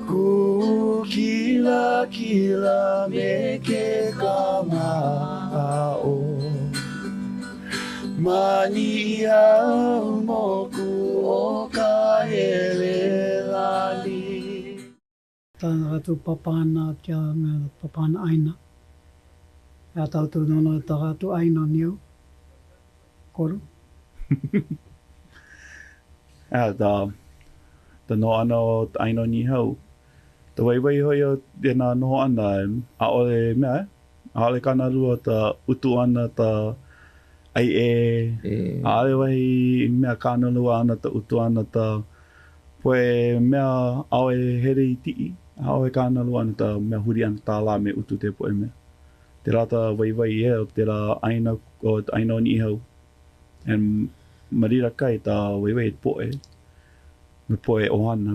Ku kila kila me ke kama'o Niihau moku o ka helelani. Tāna ratu papana tia me papana Aina. Ea tautu nono tā ratu Aina Niihau. Koru. Tā no ana o Aina Niihau. Tā waiwai hoi o tēnā noho ana a ole mea, a ole kana rua tā utu ana tā ai a ole wahi mea kāna lua ana tā utu ana tā poe mea aoe here i tii, a ole kāna lua ana tā mea huri ana tā la me utu te poe mea. Te rata waiwai e o te rā Aina o Aina Niihau. And marira kai tā waiwai poe. Me poe ohana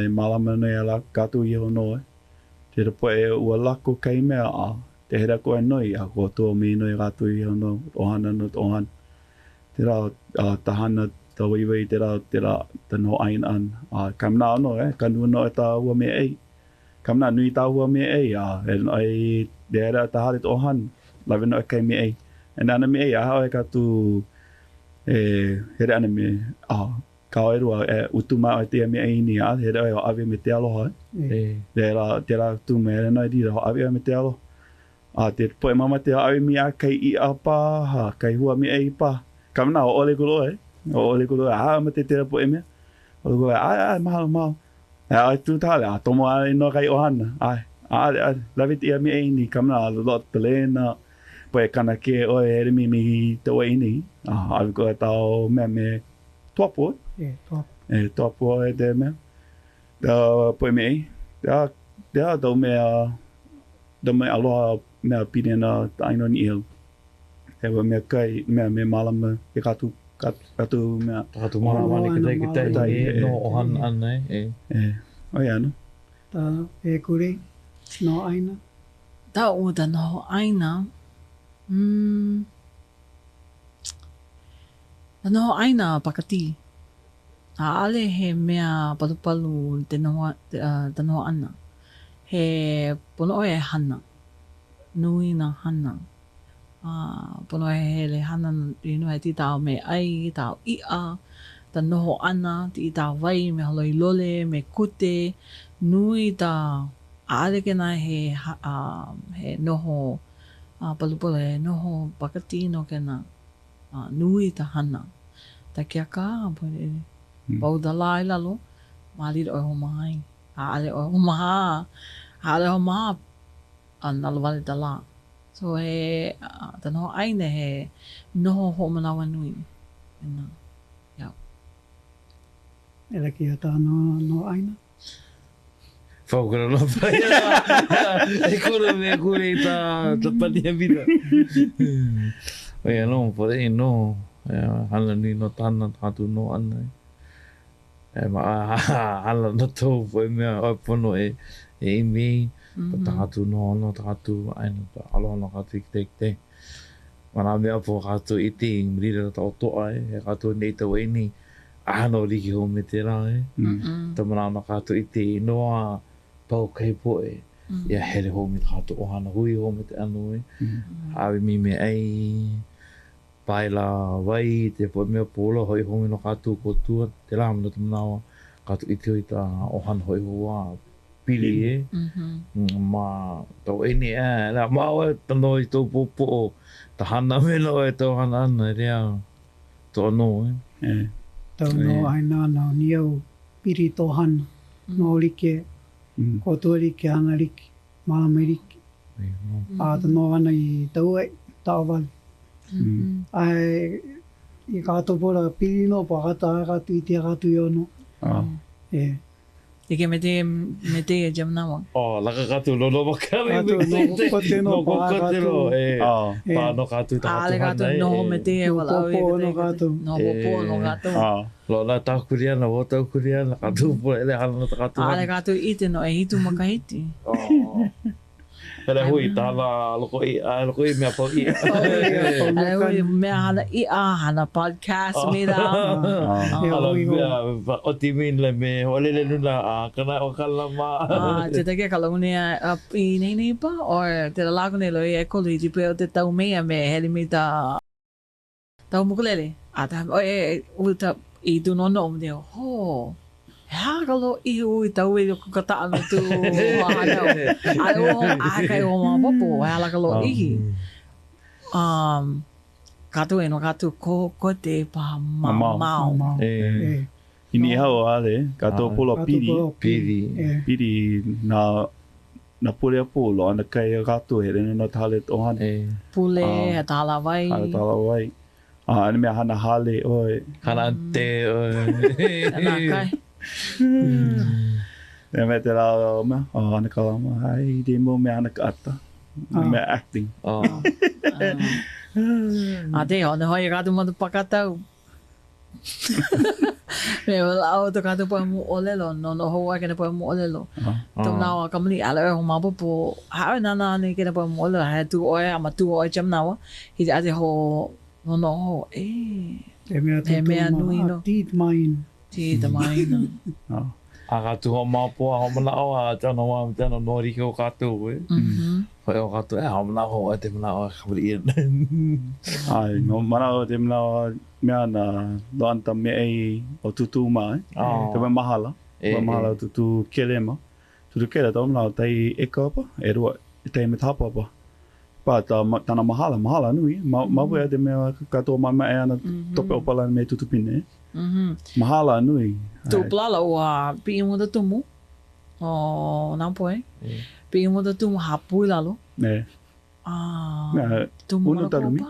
e malama nei ala kātou i hono e. Te ra poe ua lako kai mea a. Te hera koe noi a ko tō me noi kātou i hono ohana no ohana. Te ra tahana tā waiwai te ra ta no Aina an. Kamna ano e, kanua no e tā ua me ei. Kamna nui tā ua me ei a. E ai te hera ta hare to ohana. Lawe no e kai me ei. E nana me ei a hao e kātou here ana me ka oerua e utuma o te me aini a he reo ave me te aloha te ra tu me rena i rira ave me te alo te poe mama te ave mi a kai i a pa ha kai hua me ei pa kamana o ole kulo ma te ra poe me ole kulo mahalo ai tu tale a tomo ai no kai ohana lawe te me aini kamana lot pelena poe kana ke o e mi te waini ave ko tao me tuapo tuapo e te mea poe me ei dau me aloha mea pine na Aina Niihau e wa mea kai mea me malama e katu mea katu malama ki tai no ohana ana oi ano Tā e kure no Aina. Tā o ta no Aina no Aina pakati. Ale he mea palupalu te noa ana. He pono e hana. Nui na hana. Pono e hele hana inu e ti tau me ai, tau ia, ta noho ana, ti tau vai, me holoi lole, me kute, nui ta ale kena he noho palupalu e noho pakati no kena nui ta hana. Ta kia ka, pau da lai lalo, mali o ho mai, ale o ho maha, nalo vale da la. So he, ta no Aina he noho ho manawa nui. E laki a tā no Aina. Whaukara no pai e kura mea kure i tā pania vida. Oi anō, pore i no, hala ni no tāna tātu no ana. Hala no tō poe mea oi pono e imi, pa tātu no ano tātu Aina, pa aloha no kātu i te. Mana mea po kātu iti, mrira tā o toa e kātu nei tau eini, ahano riki ho me te rā Ta mana no kātu iti noa pau kai poe, ia here ho me kātu ohana hui ho me te anu Awe mi me ai, paila wai, te poe mea polo, hoi ho me no kātu kotua, te rā mana te manawa, kātu iti hoi tā ohana hoi hoa, pili ma tau eni la mau e tano i tau popo, ta hana meno e tau hana ana, rea, tō anō Tau no Aina no Niihau piri tō hana, no like, kotua like, hana like, malama like. Ta no ana i tau e, tau wale. Ai, i kātou pora piri no, pa kata i te katu i ono. Ike me te e jamnawa. Laka katu lono makari. No kokotero, pa no katu ta Ale katu no me te e wala. No katu. No popo no katu. Lona tākuriana, o tākuriana, katu po ele hala no katu. Ale katu ite no e hitu makahiti. Kala hui tala loko I mea pau I. Ai hui mea hana hana podcast me da. Hala mea o timin le me olele nuna a Kanaeokana ma. Te take kalone I nei pa or te lago nei loi e kolu I te pe o te tau mea me hele me ta tau mukulele. Ta o ta I tu no no me ho. Hagalo I ui tau I ko kata anu tu hana. Ai o kai o ma popo hala kalo I. Katu no katu ko te pa mau. I Niihau ale, kato polo piri na pule a polo, ana kai a kato he rene no tale ohana. Pule, a tala vai. Hala tala vai. Ane mea hana hale oi. Hana te oi. Ana kai. Mea te rao mea, ana kalama, hai, te mo mea ana ka ata. Mea acting. Te hona hoi kato matu pakatau. Me wala au to kato pa mu olelo no hoa kena pa mu olelo. To nawa kamali ala ho mapo po ha na ni kena pa mu olelo ha tu oi ama tu oi jam nawa. Hi ate ho no ho E mea nui no. Tit main. Tita maina. A kato ho mapo ho mana o a tana wa tana nori ko kato e. Hoi o kato e ho mana ho te mana o kamali. Ai, no mana o te mana mea na loanta mea ei o tutu mai. Te mai mahala. Mahala o tutu kelema. Tutu kele tau mana o tei eka apa, e rua, tei me tapa apa. Pa tana mahala nui. Mapu e te mea katoa mai e ana tope opala me tutu pine. Mahala nui. Tu plala o pi mo da tumu. O nampoe. Pi mo da tumu hapui lalo. Ne. Tumu Uno tarumi.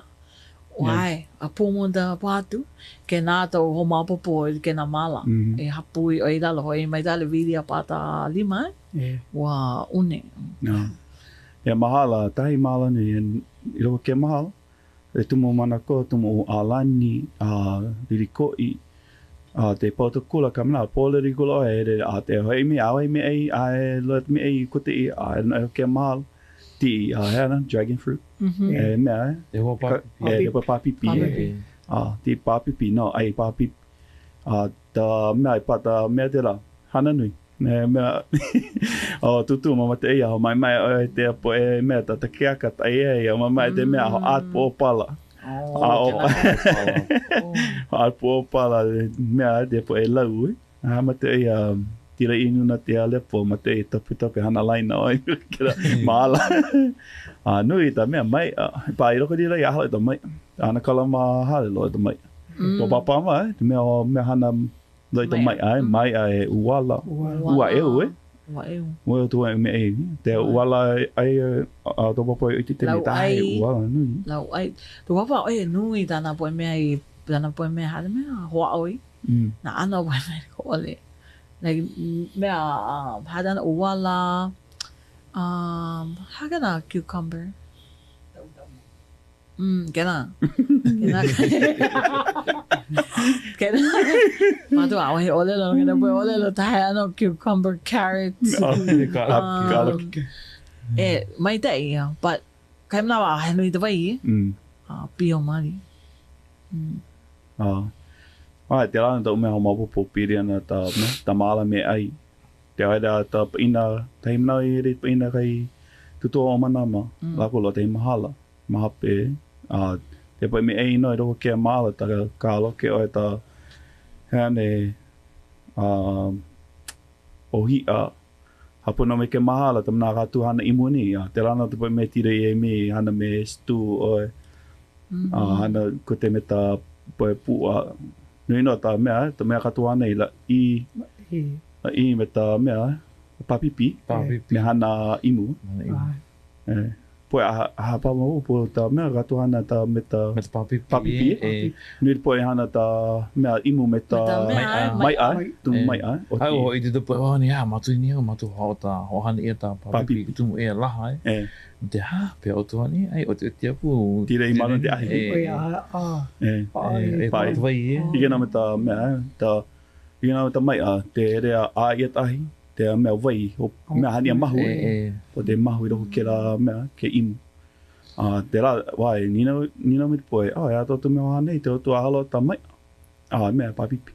Wai, a pomo da patu, ke nā tau ho mapopo ke nā mala. E hapui o I lalo hoi mai tale vidi a pata 5 wa une. Ia mahala, tahi mahala ni, I roa ke mahala. E tumu mana ko, tumu o alani, lirikoi, te pauta kula kamana, pōle rikula e te hoi me awe me ei, a loet me ei kote I, a ke mahala. Ti hana dragon fruit. E mea e ho papipi. Ti papipi no ai papipi. Ta mea pata mea te la hana nui. Mea o tutu mama te ia mai mai te po e mea ta keaka ta e mai te mea ho at po pala. At po pala mea te po e lau. Ma te ia tira inu na te alepo ma te tapu hana laina oi kira maala. Nui ta mea mai, pa I roko dira I ahala ta mai. Ana kalama hale loa ta mai. Ko papa mai, te mea hana loa ta mai ai uala. Ua eu e. Ua eu. Ua tua e mea e. Te uala ai to papa I te me tahe uala nui. Lau ai. Tu papa oi nui tana poe mea I, tana poe mea hale mea hoa oi. Na ana poe mea ko ole. Like mea hadana uwala hagana cucumber kena matu awa he olelo kena poe olelo tahe ano cucumber carrots mai te ia but kai mna wa hanui te vai pio mari Te rana tau mea ho mapopo piri ana ta maala me ai. Te haere ta paina, ta himna I re paina kai tutoa o manama. Lako loa te mahala, mahape. Te pai me ei no I roko kia maala ta ka loke o ta hane o hia. Hapuna me ke mahala ta mna katu hana imuni. Te rana te pai me tire I me hana me stu o hana ko te me ta poe pua. Nui no ta mea katoa nei la I me ta mea papipi. Me hana imu. Poe aha pa mo po ta mea katoa hana ta me ta papipi. Nui poe hana ta mea imu me ta mai ai. Tumu mai ai. Ai o I te poe o ni matu ni matu ho ta ho hana ia ta papipi tumu e laha e. Te pe o tu ni ai o te pu tira I mana te ahi. Pai vai. Igena me ta mea ta igena me ta mai te rea a ia tahi. te mea wai, o mea hania mahu, o te mahu i roko ke la mea, ke imu. Te la, wai, nino me te poe, ea tōtu mea whanei, te otu ahalo ta mai. Mea papipi.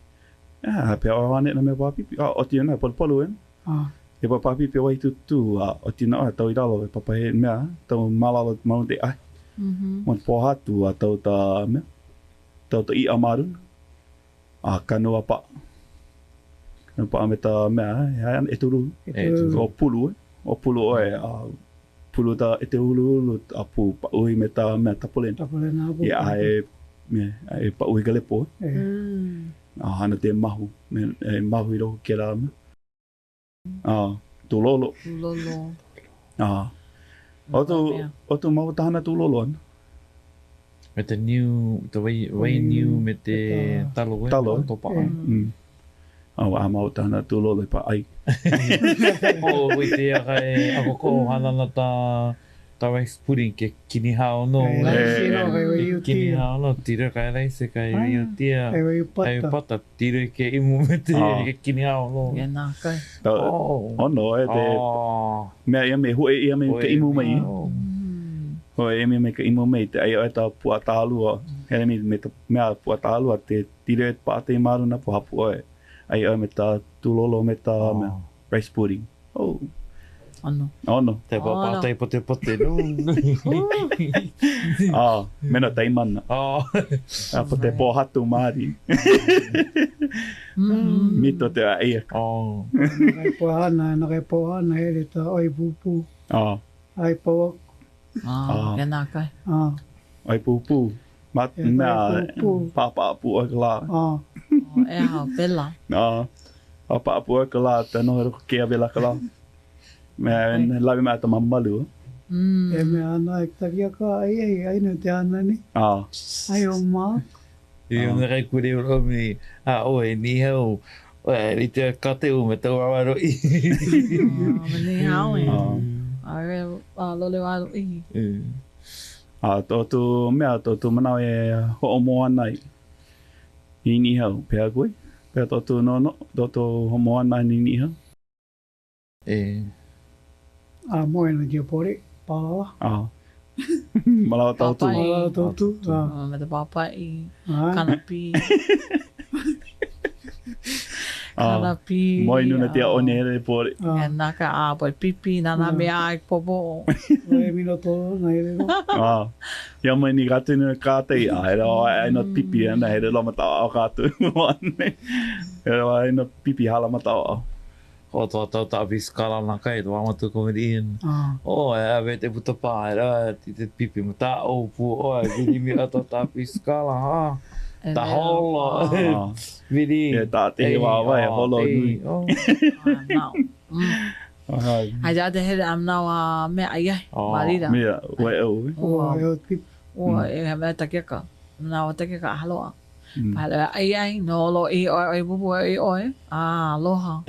Pea o whanei na mea papipi. O tia nā, polu e pa papipi wai tutu, o tia nā, tau i ralo, e papa he mea, tau malalo mau te ai. Mo te pohatu, tau ta mea, tau ta i amaru. Kanua pa. Pa me ta mea, e turu, o pulu, pulu ta e te ulu, a pu pa ui me ta mea tapolena. E pa ui galepo. Hana te mahu, mahu i roko ke la mea. Tūlolo. O tu mau tahana tūlolo ana. Me te wai new me te talo. Topa. Mau tahana tūlolo pa ai. Wai te ako ko hana na ta rice pudding ke kinihau no. Kinihau no, tira kai rice kai rio tia. Ai pata, tira ke imu me te kinihau no. Ia nā kai. Ono te mea ia me hue ia me ke imu mai. Hoi e me ka imu mai te ai o ta puatālua. Hele me te mea puatālua te tira e pāte i maru na po hapu oe. Ai o me ta tūlolo me ta rice pudding. Ono. Te pātai pote no. Mena taimana. Po te pōhatu maari. Mito te aia. Nā kai pohana he ta oi pupu. Ai pōak. Ia nā kai. Oi pupu. Mea pāpāpu o ka la. E hao pela. Pāpāpu o ka la, te noho roko kea vela ka la. Mea lawe mea ta mamalu. E mea ana e takia ka ai no te ana ni. Ai o mā. I ona kai kure o romi, oe Niihau, i te kateu me tau awaroi. Me Niihau e. Awe lole waro i. Tōtu manau e ho'omo ana i Niihau, pēr koe. Pēr tōtu nono, tōtu ho'omo ana i Niihau. Moe na kia pore, pālawa. Malawa tautu. Malawa tautu. Me te papai, kanapi. Kanapi. Moi nuna te one ere pore. E naka poi pipi, nana mea ai popo. Noi mino tō, na ere no. Ia mai ni gatu nuna kātei, era ai no pipi ana, here lo matawa o kātu. Era ai no pipi hala matawa. Ko tō tau piskala nā kai, tō amatu komedian. E te puta pāera, te pipi mo tā opu, vidi mi ato tā piskala, tā holo, vidi. Tā te he wāwai, holo nui. Nau. Ai tā te here am nau mea ai ai, marira. Mea, ue au. Ue au pipi. E mea takiaka, nau takiaka haloa. Pala ai no lo i oi bubu i oi aloha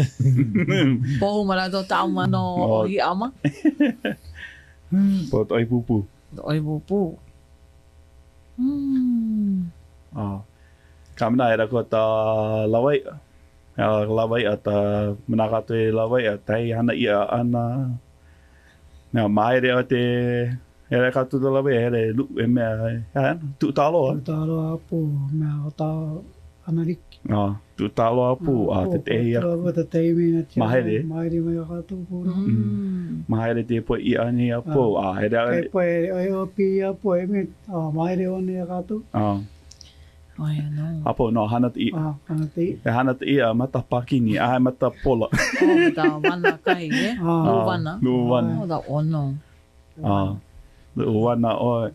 po mara do tama no i ama po oi bubu kamna era ko ta lawai ata manaka te lawai tai hana ia ana na mai re te Era ka tu la be era lu e me tu talo. Tu talo apu me ata anarik. Tu talo apu te ia. Te te me na. Mahele. Mahele me ka tu pu. Mahele te po I ani apu era. E po e o pi apu e me mahele oni ka tu. Ai no. Apu no hana ti. Hana ti. E hana ti mata pakini mata pola. Da wana kai e. Lu wana. Da ono. Wana o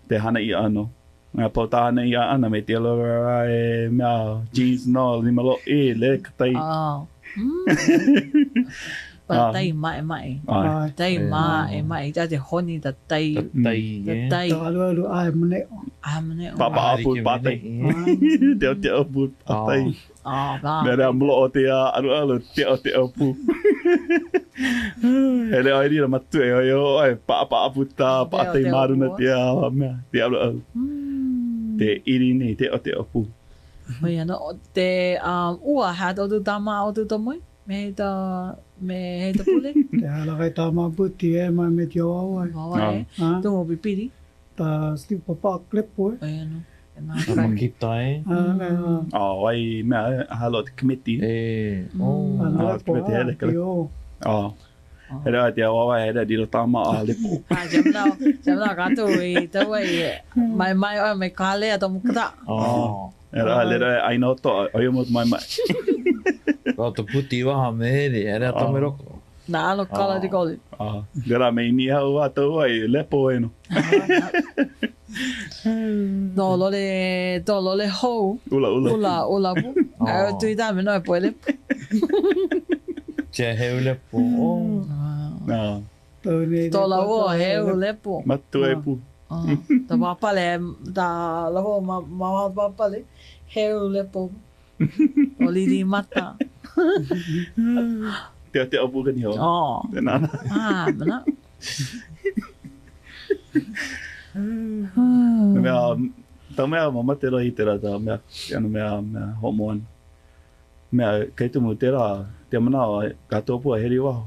te hana I ano. Ngā pauta hana I ana me te alora e mea jeans no limalo le katai. Pa tai mai. Tai mai. Tā te honi ta tai. Tai. Tā alu ai mane. Papa apu patai. Te apu patai. Nera mlo o te alu te apu. Hele ai rira matu e oi papa apu ta patai maru na te alu. Te iri nei te apu. Oi ano te ua hat o tu tama o tu tomoi. Me he ta pule. Te ala kai tā maputi e mai me te oawai. Wawa Ah. Tungo pipiri. Tā slipa papa klepo e. Ai ano. Makita e. Wai mea halo te committee. E. Ana te mete hele kala. o. Hera te awawa hera diro tama a lepo. Jamnao kato I taua I mai o mai kale ato mukata. Hera lera aina o toa, oia mo mai mai. Rau te puti waha mehere, ere ato me roko. Na ano kala di koli. Lera mei Niihau a tau ai lepo eno. No lole hou. Ula pu. Ai tui tā me no e poe lepo. Tia heu lepo. Tola o heu lepo. Matu e pu. Ta wapale, ta laho ma wapale. Heu lepo. O liri mata. Te apu ka Niihau. Te nana. Mana. Tā mea mamate rohi tera tā mea, ano mea homoan. Mea kei tumu tera, te manao, ka tōpua here waho.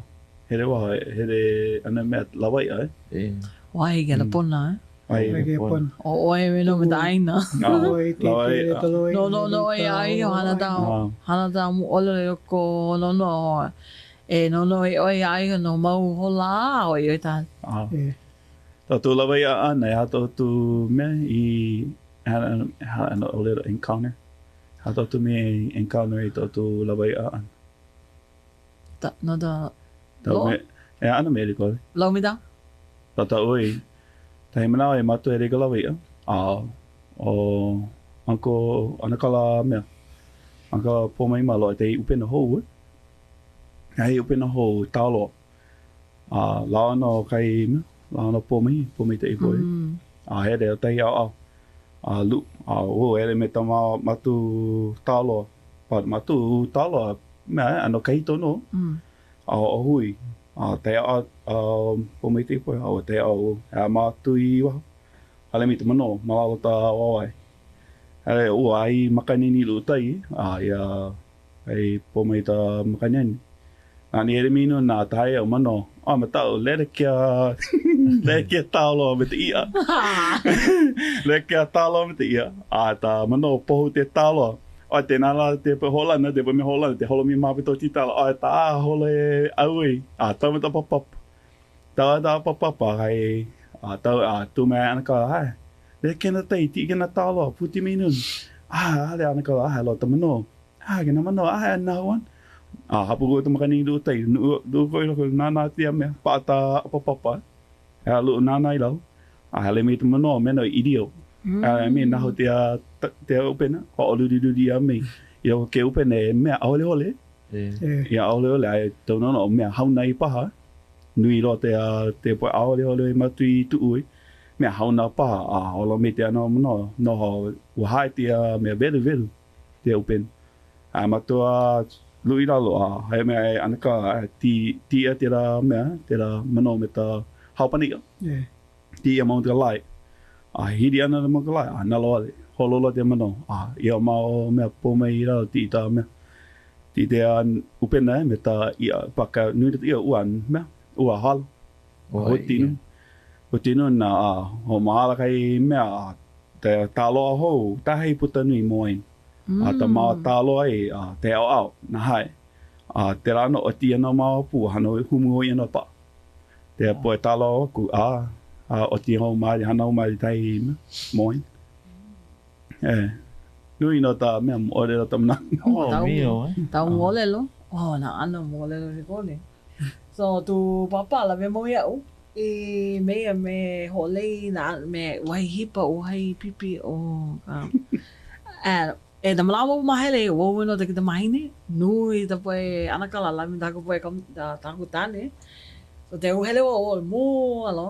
Here waho, here ana mea lawai ai. Wai gala pona O oe me no me ta aina. No e ai o hana tā mu olelo ko no. E no e oi ai no mau hola o I tā. Tātou lawai a ana, ha tōtu mea I hana olelo encounter. Ha tōtu mea encounter I tōtu lawai a ana. No da Lo? E ana mea rikore. Lau mi tā? Tata oi, tahi manao e matu e rega lawai a. O anko anakala mea. Anka pōmai malo te upena hou. Hei upena hou tāloa. Lao no kai mea. Lao no pōmai te ipoi. Here o tahi au. Lu. Ere me ta matu tāloa. Matu tāloa mea ano kai tono. O hui. Te au pōmai te ipoi. Te au mātui waho. Ale mi te mano, malalo ta wawai. Hare ua ai makanini lu tai. Ia ai pōmai ta makanini. Nani ere mino nā tae au mano. Ma tau, lere kia tālo me te ia. Lere kia tālo me te ia. Tā mano pohu te tālo. Te nala te holana, te me holana, te holo mi mawito ti tālo. Tā holo e aui. Tau me ta papapa. Tau ta papapa hai. Tau tu me anaka hai. Lere kena tei, ti kena tālo, puti minun. Ale anaka hai lo ta mano. Kena mano, nahuan. Hapu ko tu makani du tai du ko nana tia me pata papa lu nana I lau hele me tu mano me no idio me na ho tia upena ko lu di me yo ke upena me ole ya ole ai to no me hau nai pa nui lo te po ole matui tu ui me hau na pa olo me te no wa hai tia me veru te upen matua lui ralo hai me anaka ti tera mano me ta haupani ti amount of light hiri ana mo ka light na lo hololo te mano ia mau me po mai ra ti ta me ti te an upena me ta ia paka nui te ia uan me ua hal hotinu na ho maala kai me te talo ho ta hei puta nui moin ta mau tālo ai te au na hai te rano o tia no mau pu hano humu hoi ana pa te poe tālo ku o tia ho mai hana o mai tai moin nui no ta me ore ta mna tau olelo na ana olelo ri kole so tu papa la me mo ia me holei na me wai hipa o hai pipi o e da malawa mahele o no te kita mahine nui ta poe anakala la mi ta ko poe kam ta ku tane so te o hele o mo alo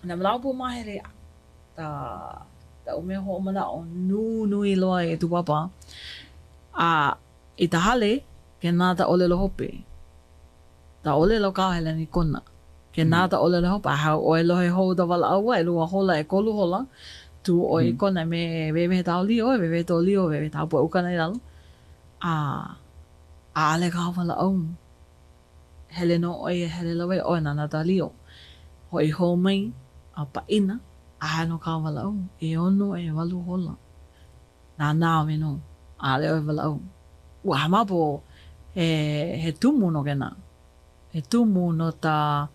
na malawa mahele ta o me ho mana o nui loa e tu papa i ta hale ke nā ta olelo hope ta olelo ka hele ni kona ke nā ta olelo hope o e lohe ho da wala awa e lua hola e kolu hola tu o I kona me tau lio, me tau lio, me tau po ukana I lalo. ale ka wala au. Hele no oe, hele lawe oe nana ta lio. Hoi ho mai, a paina, a no ka wala au. E ono e walu hola. Nā nāwe no, ale oe wala au. Ua hamapo, he tumu no kena. He tumu no ta,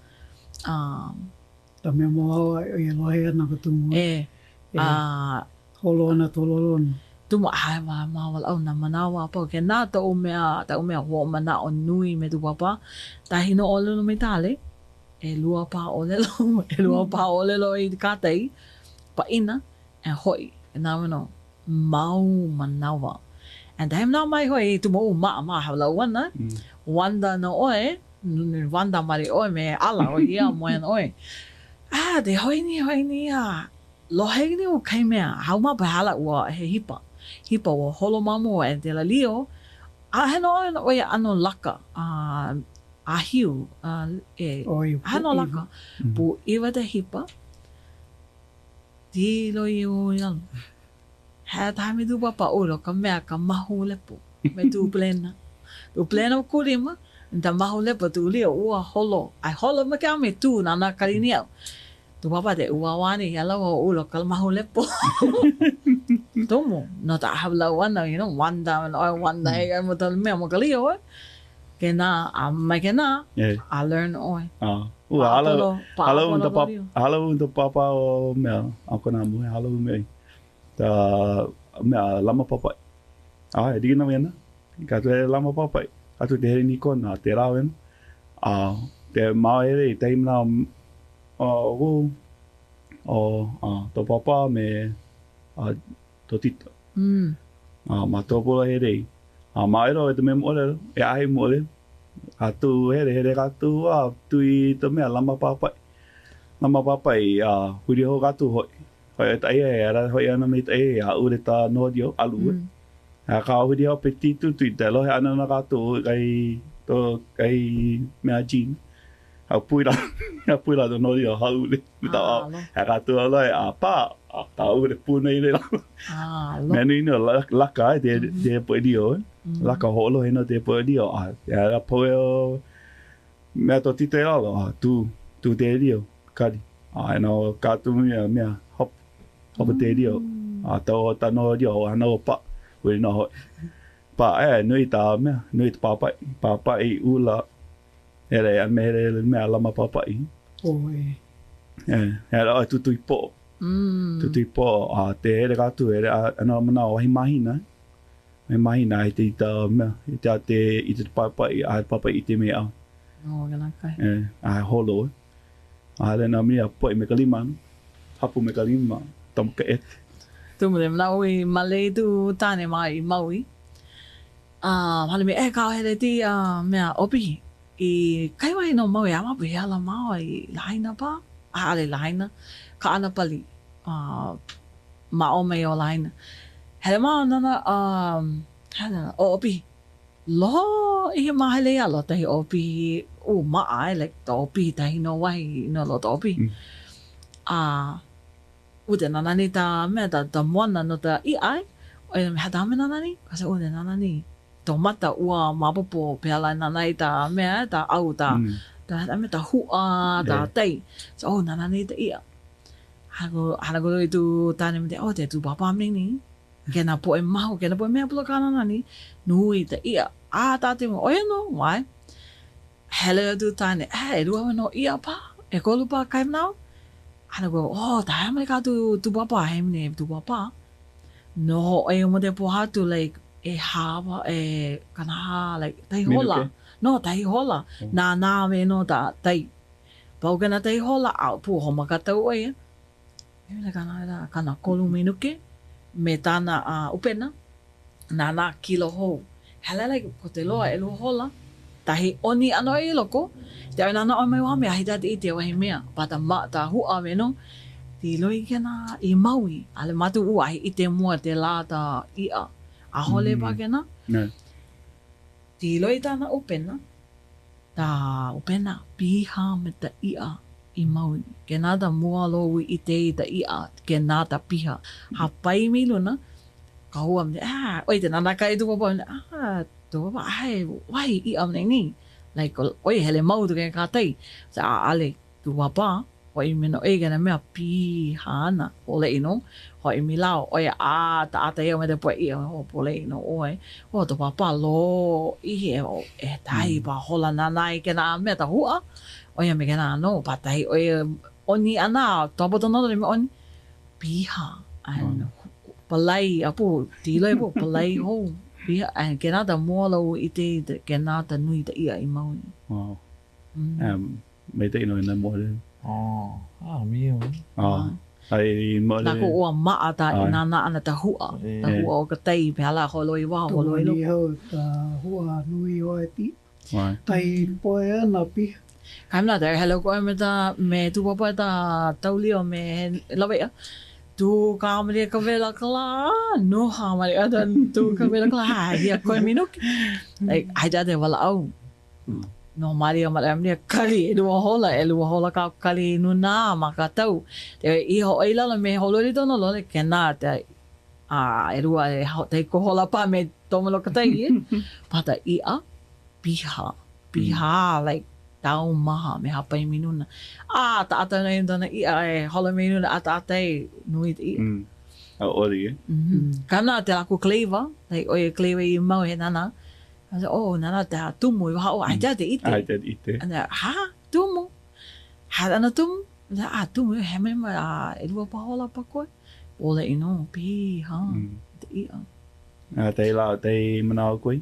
Ta mea moa e lohe ana ka tumu. Holo ana tololona. Tumu ai wala au na manawa pa. Ke nā ta o mea ho mana o nui me tu papa. Ta hino olelo me tale. E lua pa olelo. E lua pa olelo i kātei. Pa ina. E hoi. E nā wano. Mau manawa. And taim nā mai hoi tu mo maa haula wana. Wanda no oe. Wanda mari oe me ala o ia moen oe. Te hoi ni lohe ni o kai mea. Hau ma pahala ua he hipa. Hipa o holo mamu e te la lio. He no oe ano laka. A hiu. He no laka. Pu iwa te hipa. Tilo i o ialu. He taime tu papa uro ka mea ka mahu lepo. Me tu plena. Tu plena o kurima. Ta mahu lepo tu lio ua holo. Ai holo me kia me tu nana kariniau. Tu papa te ua wani yala o uro ka mahu lepo. Tomo. No ta habla wana, you know, wanda hega mo ta mea mo ka lio e. Ke nā, mai ke nā, I learn oi. Ua halau unta papa o mea. Ako nā muhe halau mea. Ta mea lama papai. E dikina mea na. Ka tu e lama papai. Ka tu te here ni kona, te rao ena. Te mao ere i teim nā tō papa me tō tita. Ma tō pola here. Ma ero e te mea mo'olelo. E ahi mo'olelo. Ka tu here ka tu tui te mea lama papai. Lama papai huri ho ka tu hoi. Hoi e taia e ara hoi ana me taia a ure ta nodio alu e. Ka huri ho pe titu tui te lohe ana na ka tu kai mea jean. Ka puira to nodio ha ure. Ka tu aloe pa ta ure puna i le lau. Mea nui no laka e te po dio e. Laka holo hena te po dio. Ra poe o mea to tite alo. Tu te dio. Kari. No ka tu mea hop te dio. Tau ta no dio ana o pa. Ui no hoi. Pa nui ta mea. Nui ta papai. Papai ula. Here a mea lama papai. Oi. Here tutui po. Tutui po. Te here ka tu. Ana mana o hi mahina. Me mahina i te ita mea. I te papai. A papai i te mea. Gana kai. A holo. Lena mea po i me kalima. Hapu me kalima. Tamka et. Tumule mnau i malei tu tāne mai i Maui. Hale me kao here ti mea opi. I kaiwai no Maui ama pi ala maua i lahaina pa. Ale lahaina. Ka ana pali. Ma o mei o lahaina. Hele maa nana o opi. Lo i mahele alo tahi opi. Maa e like ta opi tahi no wahi no lo ta opi. Ute nanani ta mea ta moana no ta i ai. O e mea ta me nanani. Kasi ute nanani. Tō mata ua mapopo peala nanai ta mea ta au ta. Ta mea ta hua ta tei. So nanani ta ia. Hana ko i tu tāne me te te tu papa meni. Kena po e mahu. Kena po e mea pula ka nanani. Nui ta ia. Ta te mo. Oia no. Wai. Hele tu tāne. E rua no ia pa. E kolu pa kai mnau. Hana ko, ta hea ka tu papa. Hei mene tu papa. No, e mo te po hatu, like, e hawa, e kanaha, like, tai hola. No, tai hola. Nā me no ta tai. Pau kena tai hola, au pu homa ka tau oia. E mene kana kolu minuke. Me tāna upena. Nā kilo hou. Hele, like, ko te loa e lua hola. Tahi oni ano i loko. Te au nana o mai wame ahi tate i te wahi mea. Pata ma ta hua me no. Ti loi kena i Maui. Ale matu uahi i te mua te la ta ia. A hole pa kena. Ti loi tāna upena. Ta upena piha me ta ia i Maui. Kena ta mua lowi i te i ta ia. Kena ta piha. Ha pai mi luna. Ka hua me oi te nana kai tu papa. tu ba ai wai I am ni like oi hele mau tu ka tai sa ale tu wapa oi meno e gana me pi hana ole ino hoi mi lao oi a ta ta e me de poi o pole ino oi o tu wapa lo I he e tai ba hola na nai ke na me ta hua oi me ke na no pa tai oi oni ana to bo no me on pi ha an palai apu ti le po palai ho Pia, ke nā ta mua lau I te ke nā ta nui ta ia I mauni. Wow. Me te ino ina mua le. Mio. Ai mua le. Nā ko ua maa ta I nā nā ana ta hua. Ta hua o ka tei pe hala holoi wā holoi lo. Tō Niihau ta hua nui o e pi. Tai poe ana pi. Kai mna te hello ko me ta me tu papa ta taulio me lawe a. Tu ka mari ka vela kala no ha mari ada tu ka vela kala dia ko minuk like ai da de wala au no mari mari kali du hola ka kali no na ma ka tau te I ho ai la me holo ri tono lo ke na te e rua e te ko hola pa me tomo lo ka tai pa ta I a piha like tau maha me hapa I minuna. Ta ata na yun na I hola minuna ata nui te I. Ori e. Kana te ako kleva, like oye kleva I mau he nana. I said, nana te ha tumu. I wa ai te ite. Ai te ite. And tumu. Ha ana tumu. I said, tumu he me ma e rua pa hola pa koe. Ole ino piha te I. Te la te manao koe.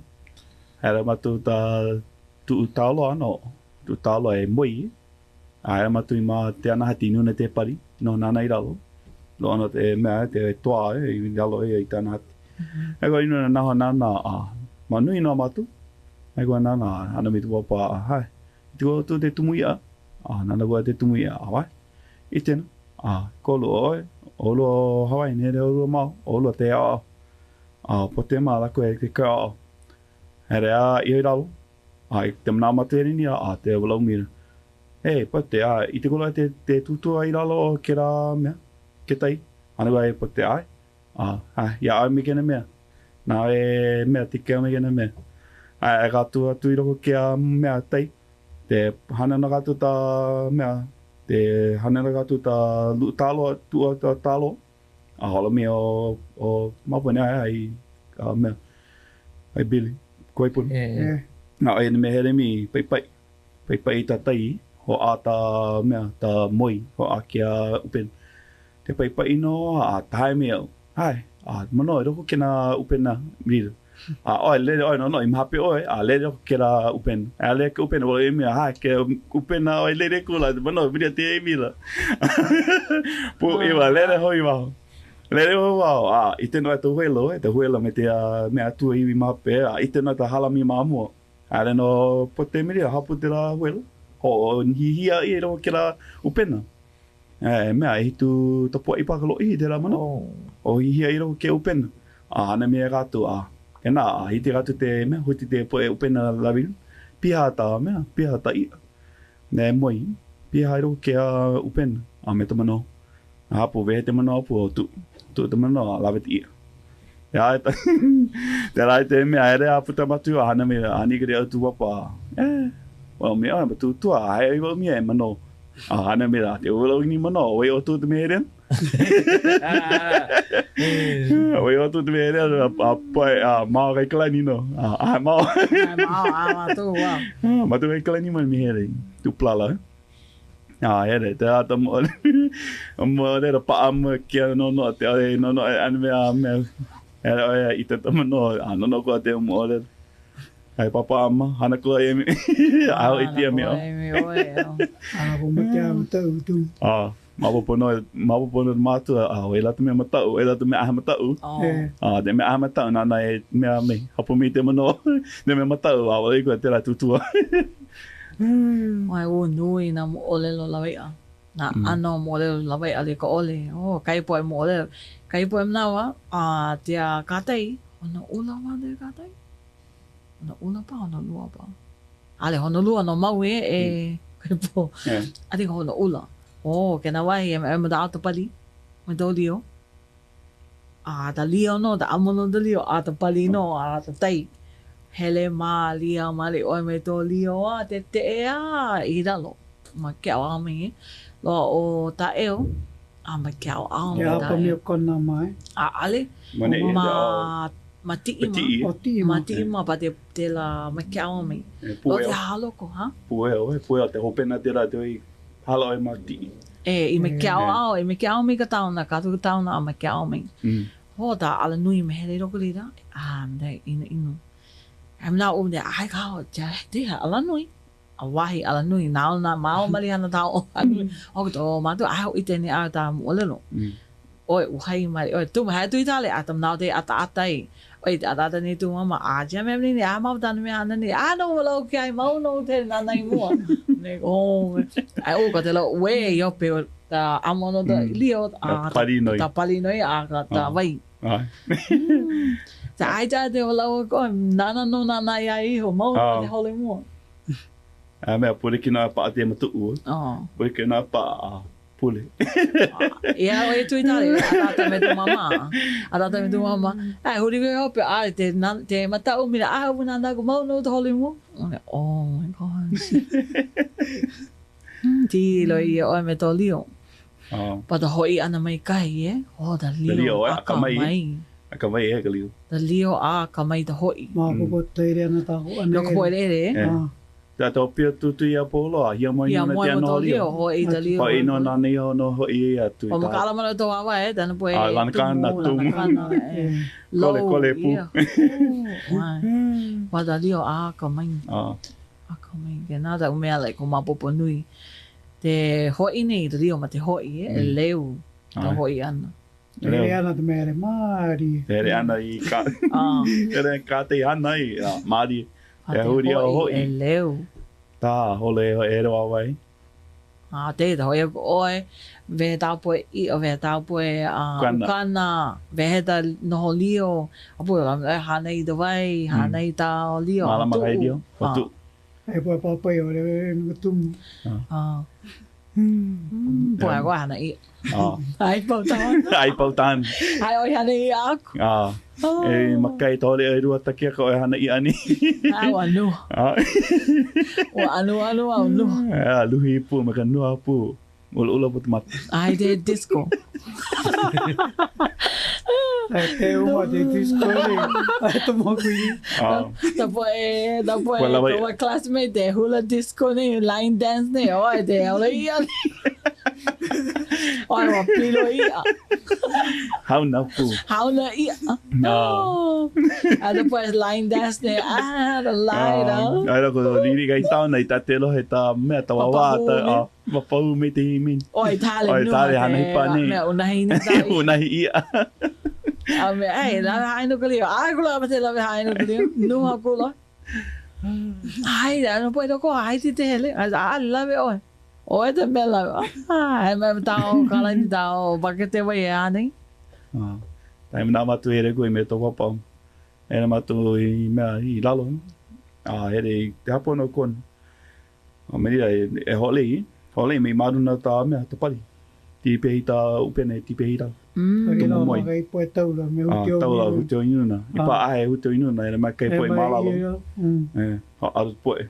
Hera matu ta tu talo ano. Tu talo e moi. Ai matu I ma te ana hati nuna te pari. No nana I ralo. Lo ana te mea te toa I ralo I tana hati. E koe inu na naho nana ma nui no matu. E koe nana ana mi tu wapa hai. Tu o tu te tumuia. Nana koe te tumuia. Wai. I tena. Kolu oe. Olo Hawaii nere olo mau. Olo te ao. Po te maa lako e te ka ao. Here I ralo. Te mana matueri ni te walau mira. Pate I te kola te tutua I ralo ke rā mea, ke tai. Ana koe pate ai. Ia ai me kena mea. Nā e mea te kea me kena mea. E katua tui roko ke a mea tai. Te hana na katu ta mea. Te hana na katu ta talo, tua ta talo. Hola mea o mapone ai mea. Ai Billy. Koe punu. Nā e me here mi pai ta tai ho a ta mea ta moi ho a kia upen te pai no tai me au hai mano e roko kena upena mira oi le oi no I mape oi le roko kera upen le ke upen o me hai ke upena oi le kula mano mira te mira po e wa le hoi wa le wa I te no to huelo me te me atu I mape I te no ta hala mi mamu ale no pote miri hapu te la huelo o hihia I roko kera upena mea I tu tapo I pakalo I te la mana o hihia I roko ke upena ana mea gato e nā I te gato te mea huti te poe upena lawinu piha ta mea piha ta I ne moi piha I roko ke upena me te mano hapu vehe te mano apu o tu te mano lawet I te rai te mea ere apu tamatu ana mea ani kere au tu wapa well mea tu tua hai I mea e mano ana mea te ulo ni mano wei o tu te mea eren wei o tu te mea eren mao kai kalani no mao tu wow matu kai kalani man mea eren tu plala ere te ata mo re pa am kia no te no ana mea ere I te tamano no ko te mo re ai papa ama hana ko e me au I tia me Ko mate a matau tu. mapopono matu e lata me matau e lata me aha matau te me aha matau nana e mea me hapo mi te mano ne me matau ai ko te la tutua Mai o nui na mo olelo lawea. Na ano mo olelo lawea le ko ole. Kai po mo olelo. Kai po mnawa te katai. Ona ula wa de katai. Ona ula pa ona lua pa. Ale ona lua no mau kai po. Ati ko ona ula. Ke na wai e mo da auto pali. Mo do lio. Da lio no da amono da lio ta pali no ta tai. hele mā lia mali oi me tō lio a te ea I ralo. Ma kia o ame loa o ta eo. A ma kia o ao me Ia ta pa eo. mea kona mai. A ale. Mane e Ma ti'i O ti ma ima. ti'i ma pa te la ma kia o ame. Lo Pueo. te haloko, ha? Pueo te hopena te ra te oi halo e mati. I me kia o ao, I me kia o me ka tauna, ka tuku tauna a ma kia o me. Ho ta ala nui me hele roko lira. Mdai inu. Mna o mdai ai ka o te ala nui. A wahi ala nui. Nao na mao mali hana tau o nui. O to matu ai o itene a ta olelo. Oi uhai mai. Oi tu mai tu itale atam nao te atai. Oi te atata ni tu mama a jam me ni a mau tanu me ana ni. A no lo ki ai mau no te na nai mua. Ne o ai o ka te lo we yo pe ta amono da lio a ta palinoi a ta vai. Ta ai ta te lo ko nana no nana ai ho mau te hole mua. A mea pure ki nā pa te matu ua. Pure ki nā pa pule. Ia o e tui tare, a tata me tu mama. A tata me tu mama. Ai, huri koe hope, a te matau mira, a hau nana ko mau no te hole mua. Oh my gosh. Ti lo I o me to lio. Pata hoi ana mai kai, o da lio a ka mai. A ka mai e ka lio. Da lio a ka mai da hoi. Mā koko teire ana tā ho ane. Loko poe rere. Tā tau pia tutui a polo a hia mai Ia nuna moi te mo ano to lio. lio, hoi da lio. Hoi no nā neo no hoi e atu. O makala mana to awa tana poe. Lana kana tumu. Kole pu. Wa da lio a ka mai. A ka mai. Ke nā ta umea lai ko mapopo nui. Te hoi nei da lio ma te hoi e leu. Ta hoi ana. Tere ana te mea re Māori. Tere ana I ka. Tere ka te ana I Māori. E huri a hoi. E leu. Tā hole e roa wai. Te hoi a oe. Vehe tau poe I o vehe tau poe ukana. Vehe ta noho lio. Apu e hana I da wai. Hana I tau lio. Malama kai lio. Hotu. E poe papai o re tumu. Poe a koe hana I. Ai pautan. Ai pautan. Ai oi hana I aku. E makai tole e rua takia ka o e hana I ani. Au anu. O anu anu. Luhi pu, maka nua pu. Ula putu mata. Ai te disco. Ai te uma te disco re. Ai to mokui. Ta poe to classmate te hula disco ne line dance ne o te ole ia. Oi wa pilo ia. Hauna pu. Hauna ia. Ada poe line dance ne the light. Ai ko riri gai tauna I tatelo he ta mea ta wawa ta mapau me te himin. Oi tale Oi tale hana I pani. Me unahi ni tai. Unahi ia. A me ai la haino kalio. Ai kula mate la haino kalio. No ha kula. Ai no puedo ko ai te hele. Ai la ve oi. Oi te bela. Ai me tao kala ni tao bakete vai ani. Tai mana matu ere ko I me to papa. Era matu I mea I lalo. Ere te hapo no kon. O merira e hole me maruna ta mea ta pari. Tipehi ta upene tipehi ta. Tumu moi. Ai poe taula me huteo. Taula huteo inuna. I pa ahe huteo inuna era mai kai poe malalo. Aru poe.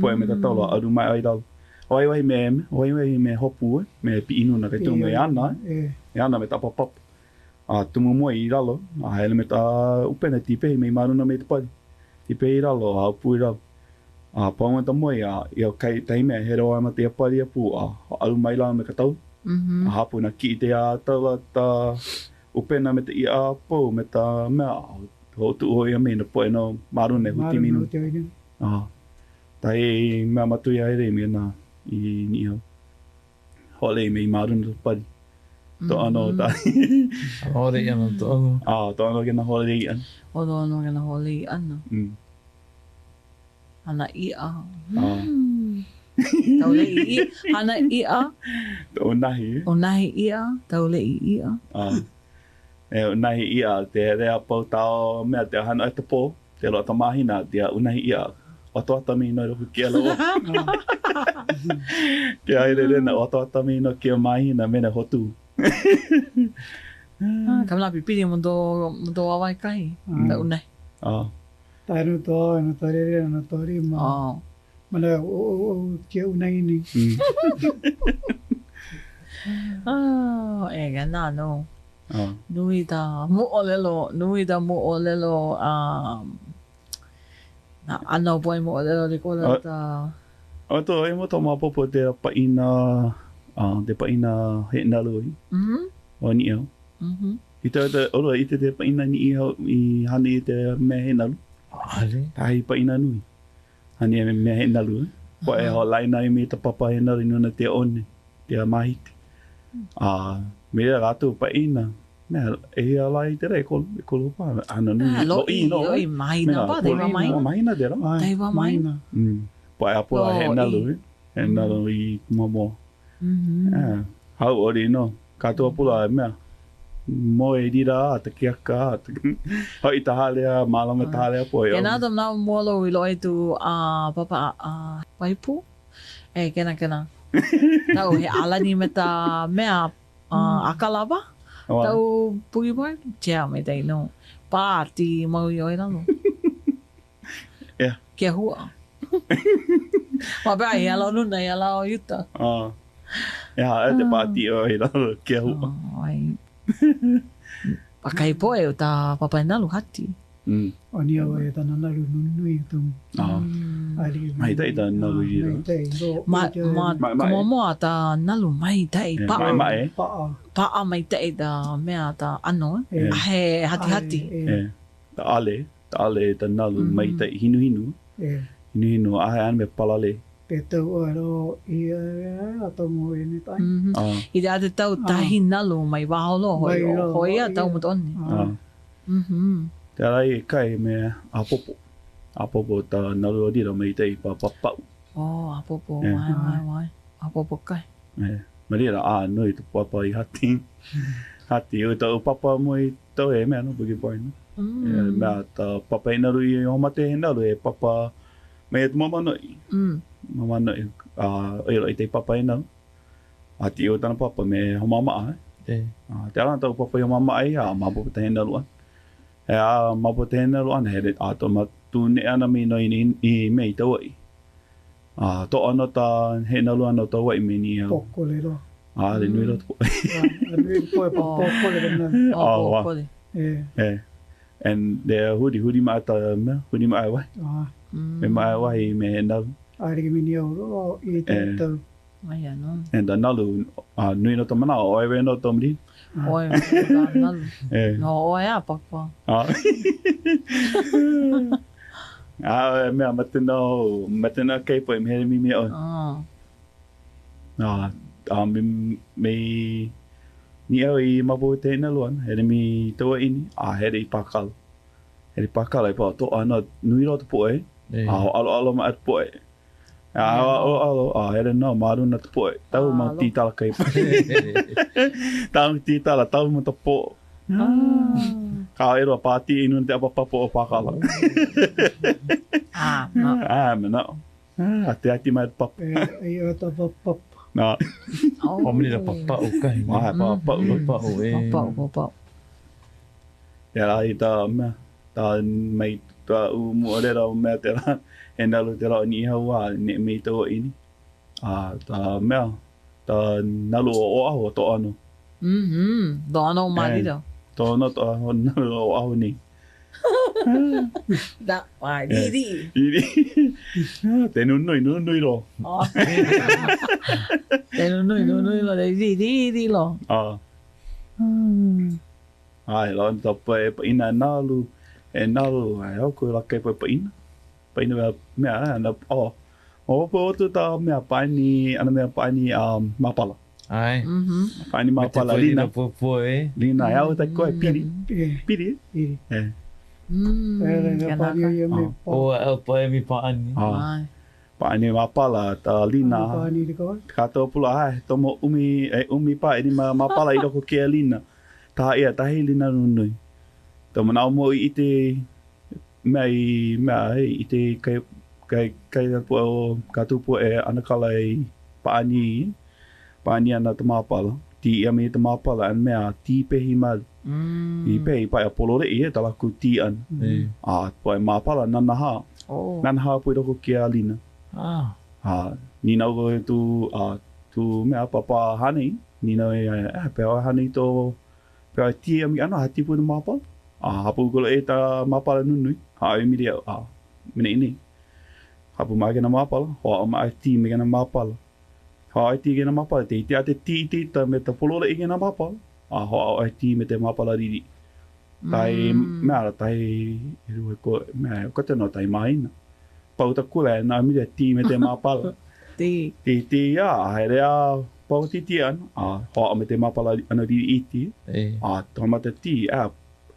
Poe me ta taula aru mai ai tau. Oi me hopu me pi inuna kai tumu e ana. E ana me ta papap. Tumu moi I ralo. Hele me ta upene tipehi me maruna me ta pari. Tipehi ralo, haupu I ralo. Paunga ta moi ia kai taime he roa ma te apari apu aru mai la me ka tau. Hapu na ki te a taua ta upena me te I a po me ta mea ho tu o ia me na poe no marune huti minu. Tai mea matu ia ere me na I Niihau. Hole me I marune to pari. To ano tai. Hore I ana to ano. To ano kena hole I ana. Odo ano kena hole I ana. Ana ia. Taule I ana ia. Onahi. Onahi ia, taule I ia. Onahi ia te rea pau tao mea te hana e te pō. Te loa ta mahina te unahi ia. Oto atami no rohu kia loa. Ke aere rena oto atami no kia mahina mena hotu. Kamla pipiri mo do awai kai. Ta unai. Tai no tōre no tōre ma. Oh. Mana o kia unai ni. E ngana no. Nui da mo olelo na ano boy mo olelo di ko la ta. O to e mo to mapopo te paina te paina he naloi. O ni au. Ita ora ite te paina ni I hani te me he nalu. Ale. Tai paina nui. Hani me he nalu. Po e ho laina I me te papa he nalu nuna te one. Te mahiti. Me rato paina. Me e alai te rei kolo pa. Ana nui. Lo I mahina pa. Te wa mahina. Mahina te ra. Te wa mahina. Po e apola he nalu. He nalu I mamo. Hau ori no. Katoa pula mea. Mo e dira te kiaka. Hoi tahalea, malama tahalea po e. Kena tam na molo I loi tu papa waipu. E kena. Tau he alani me ta mea akalava. Tau pugi boy. Tia me tei no. Pāti mau I oi nalo. Yeah. Kia hua. Ma bea I ala nuna I ala o yuta. Ja, te pāti o I nalo. Kia hua. Pakai po e o ta papai nalu hati. O ni au e tana nalu nunui tum. Mai tai ta nalu I Ma moa ta nalu mai tai pa. Mai. Paa mai tai da mea ta ano. He hati. Ta ale ta nalu mai tai hinu. Hinu ahe an me palale. Te tau aro I a tomo e ni tai. I te ate tau tahi nalu mai waholo hoi a tau mutoni. Te rai e kai me apopo. Apopo ta nalu o dira mai tai pa papau. Apopo, wai. Apopo kai. Marira noi tu papa I hati. Hati o tau papa mo I tau e mea no buki poi no. Mea ta papa I nalu I homate he nalu e papa me tu mama noi. Mama noi ero I te papa I nalu. Hati o tana papa me homama Te ala tau papa I homama ai mapo te he nalu an. Mapo te he nalu an he re ato ma tu ne ana me noi I me I tau ai. To ano ta he nalu ano tau ai me ni au. Pokole ro. Le nui ro tu. Nui po e pokole ro. Pokole. And there hudi ma ta me hudi ma ai wai. Me ma ai wai me he nalu. Aere mi ni au ro I te tau. Mai ano. And the nalu nui no to mana o e no to mri. Oi, nalu. No oi a papa. Me matena kei po me he mi o. Me ni au I mapo te nalu an. He mi toa ini. He I pakal. He pakal ai pa to ana nui ro to po e. Alo ma at po e. He no maru na to po e. Tau ma titala kei po. Tau titala tau ma to po. Ka ero pāti inu te apapapo o pakala. No. Te ati mai pap. Ai o ta pap. No. Omni da papa o kai. Papa. Ya lai ta mai ta mo le ra me te ra. E nalu te ra ni hawa ne me to ini. Ta ta nalu o aho to ano. Do ano marido. To no to nalu o aho ni. Da, wai, di. Te nunui ro. Te nunui lo, di lo. Ai, lo ta pa ina nalu. E nalu, ai au ko la kai pa ina. Pa ina mea na po tu ta mea pani, ana mea pani mapala. Ai. Pani mapala lina. Popo e. Lina au ta ko piri. Piri. O el pa mi pani. Pani mapala ta lina. Kato pula ai tomo umi pa ni mapala I roko ke lina. Ta ia ta he lina nunui. Tomo na mo I te mai I te kai po katu po e anakala I pani ana te mapala. Ti ia me te mapala an mea ti pehi ma I pe i pai a polore i e tala ku ti an. Po e mapala nanaha. Nanaha po i roko ki a lina. Nina o e tu mea papa hanei. Nina e pe o hanei tō pe o ti ami ana hati po i mapala. Hapu kolo e ta mapala nunui. E miri mine ini. Hapu mai kena mapala. Hoa mai ti me kena mapala. Hoa ti kena mapala. Te ti ta me ta polore i kena mapala. Hoa ti me te mapala riri. Tai mea tai irua ko mea ko te no tai maina. Pau ta kula na miri ti me te mapala. Ti hai rea pau ti an. Hoa me te mapala ana riri i ti. Toma te ti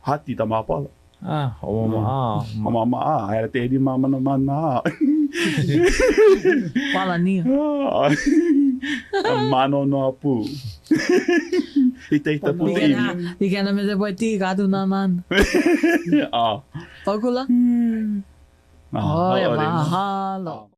hati ta mapala. Mama hai te ri mana Pala nia. Mano no apu. I te puti. I kena me te poi ti kātu nā mana. Paukula? Mahalo.